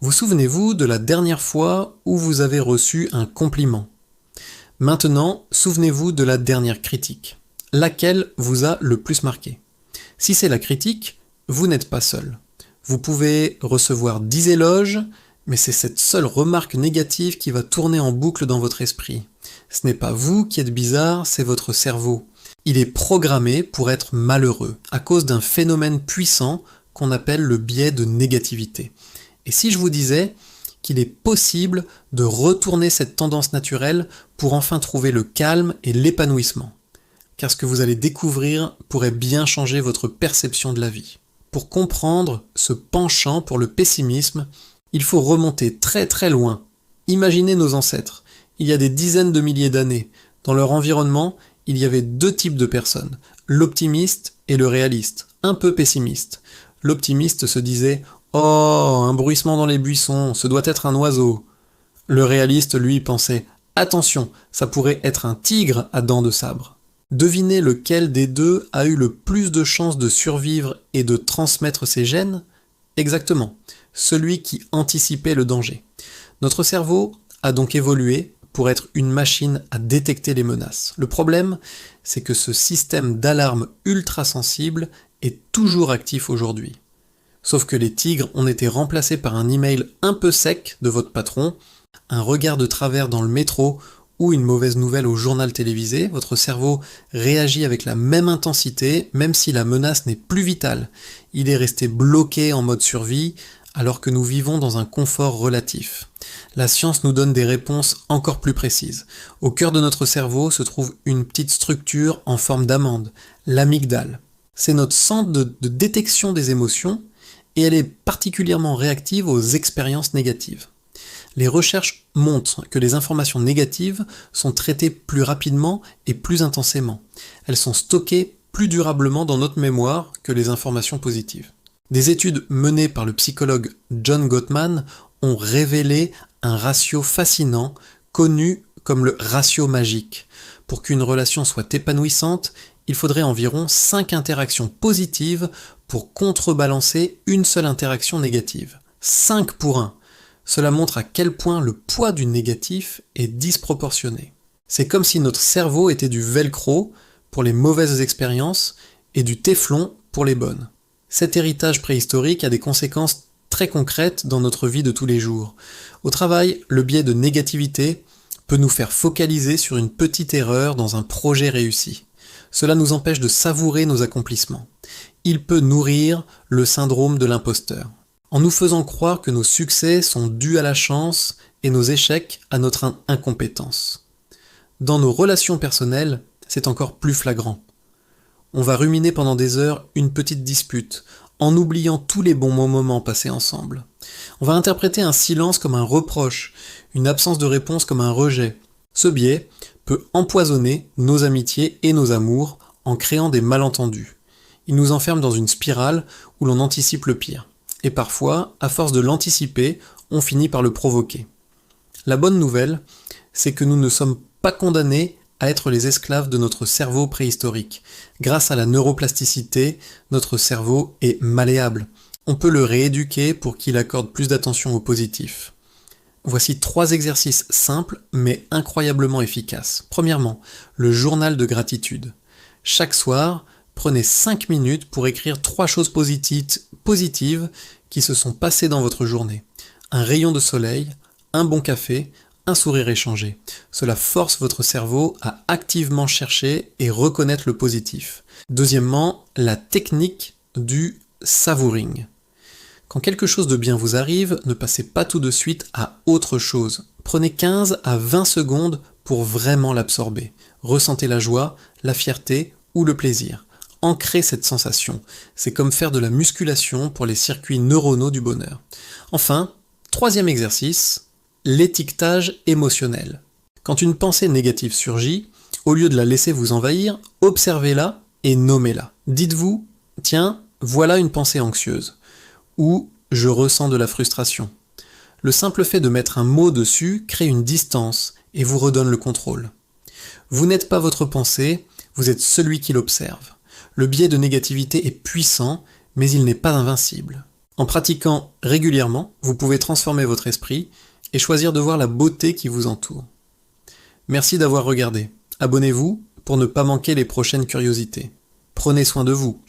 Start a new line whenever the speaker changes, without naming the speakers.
Vous souvenez-vous de la dernière fois où vous avez reçu un compliment? Maintenant, souvenez-vous de la dernière critique. Laquelle vous a le plus marqué? Si c'est la critique, vous n'êtes pas seul. Vous pouvez recevoir 10 éloges, mais c'est cette seule remarque négative qui va tourner en boucle dans votre esprit. Ce n'est pas vous qui êtes bizarre, c'est votre cerveau. Il est programmé pour être malheureux, à cause d'un phénomène puissant qu'on appelle le biais de négativité. Et si je vous disais qu'il est possible de retourner cette tendance naturelle pour enfin trouver le calme et l'épanouissement? Car ce que vous allez découvrir pourrait bien changer votre perception de la vie. Pour comprendre ce penchant pour le pessimisme, il faut remonter très très loin. Imaginez nos ancêtres. Il y a des dizaines de milliers d'années, dans leur environnement, il y avait deux types de personnes, l'optimiste et le réaliste, un peu pessimiste. L'optimiste se disait « Oh, un bruissement dans les buissons, ce doit être un oiseau ». Le réaliste, lui, pensait « Attention, ça pourrait être un tigre à dents de sabre ». Devinez lequel des deux a eu le plus de chances de survivre et de transmettre ses gènes? Exactement, celui qui anticipait le danger. Notre cerveau a donc évolué pour être une machine à détecter les menaces. Le problème, c'est que ce système d'alarme ultra sensible est toujours actif aujourd'hui. Sauf que les tigres ont été remplacés par un email un peu sec de votre patron, un regard de travers dans le métro ou une mauvaise nouvelle au journal télévisé. Votre cerveau réagit avec la même intensité, même si la menace n'est plus vitale. Il est resté bloqué en mode survie, alors que nous vivons dans un confort relatif. La science nous donne des réponses encore plus précises. Au cœur de notre cerveau se trouve une petite structure en forme d'amande, l'amygdale. C'est notre centre de détection des émotions et elle est particulièrement réactive aux expériences négatives. Les recherches montrent que les informations négatives sont traitées plus rapidement et plus intensément. Elles sont stockées plus durablement dans notre mémoire que les informations positives. Des études menées par le psychologue John Gottman ont révélé un ratio fascinant, connu comme le ratio magique. Pour qu'une relation soit épanouissante, il faudrait environ 5 interactions positives pour contrebalancer une seule interaction négative. 5 pour 1. Cela montre à quel point le poids du négatif est disproportionné. C'est comme si notre cerveau était du velcro pour les mauvaises expériences et du téflon pour les bonnes. Cet héritage préhistorique a des conséquences très concrètes dans notre vie de tous les jours. Au travail, le biais de négativité peut nous faire focaliser sur une petite erreur dans un projet réussi. Cela nous empêche de savourer nos accomplissements. Il peut nourrir le syndrome de l'imposteur, en nous faisant croire que nos succès sont dus à la chance et nos échecs à notre incompétence. Dans nos relations personnelles, c'est encore plus flagrant. On va ruminer pendant des heures une petite dispute, en oubliant tous les bons moments passés ensemble. On va interpréter un silence comme un reproche, une absence de réponse comme un rejet. Ce biais peut empoisonner nos amitiés et nos amours en créant des malentendus. Il nous enferme dans une spirale où l'on anticipe le pire. Et parfois, à force de l'anticiper, on finit par le provoquer. La bonne nouvelle, c'est que nous ne sommes pas condamnés à être les esclaves de notre cerveau préhistorique. Grâce à la neuroplasticité, notre cerveau est malléable. On peut le rééduquer pour qu'il accorde plus d'attention au positif. Voici 3 exercices simples mais incroyablement efficaces. Premièrement, le journal de gratitude. Chaque soir, prenez 5 minutes pour écrire 3 choses positives qui se sont passées dans votre journée. Un rayon de soleil, un bon café, un sourire échangé. Cela force votre cerveau à activement chercher et reconnaître le positif. Deuxièmement, la technique du savouring. Quand quelque chose de bien vous arrive, ne passez pas tout de suite à autre chose. Prenez 15 à 20 secondes pour vraiment l'absorber. Ressentez la joie, la fierté ou le plaisir. Ancrez cette sensation. C'est comme faire de la musculation pour les circuits neuronaux du bonheur. Enfin, 3e exercice, l'étiquetage émotionnel. Quand une pensée négative surgit, au lieu de la laisser vous envahir, observez-la et nommez-la. Dites-vous, tiens, voilà une pensée anxieuse. Ou je ressens de la frustration. Le simple fait de mettre un mot dessus crée une distance et vous redonne le contrôle. Vous n'êtes pas votre pensée, vous êtes celui qui l'observe. Le biais de négativité est puissant, mais il n'est pas invincible. En pratiquant régulièrement, vous pouvez transformer votre esprit et choisir de voir la beauté qui vous entoure. Merci d'avoir regardé. Abonnez-vous pour ne pas manquer les prochaines curiosités. Prenez soin de vous